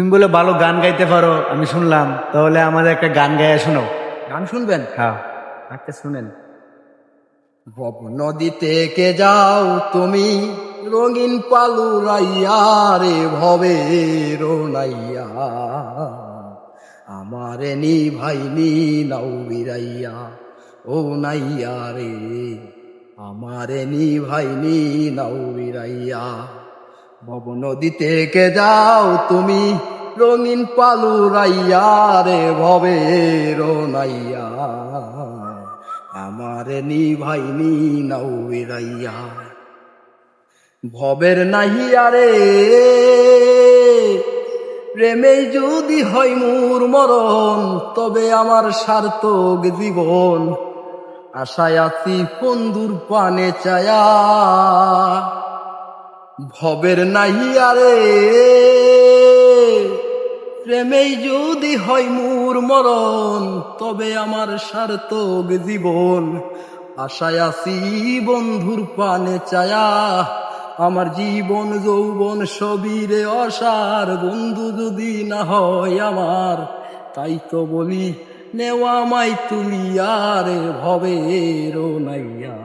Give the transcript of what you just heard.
তুমি বলে ভালো গান গাইতে পারো, আমি শুনলাম। তাহলে আমাদের একটা গান গাইয়া শোনাও। গান শুনবেন? হ্যাঁ। আচ্ছা শুনেন। ভব নদীতে কে যাও তুমি, রঙিন পালু রাইয়া রে ভবে রোনাইয়া, আমারে নি ভাই নি নাও বিরাইয়া, ও নাইয়া রে আমারে নি ভাই নি নাও বিরাইয়া। ভব নদীতে কে যাও তুমি, রঙিন পালু রাইয়া রে ভবে রোনাইয়া, আমারে নি ভাই নি নাও বিরাইয়া। ভবের নাহিয়া রে প্রেমে যদি হয় মোর মরণ, তবে আমার সার্থক জীবন, আশায় আছি বন্ধুর পানে চায়া। ভবের নাহিয়া রে প্রেমেই যদি হয় মোর মরণ, তবে আমার সার্থক জীবন, আশায় আছি বন্ধুর পানে চায়া। আমার জীবন যৌবন সবিরে অসার, বন্ধু যদি না হয় আমার, তাই তো বলি নেওয়া মাই তুলিয়া রে ভবের নাইয়া।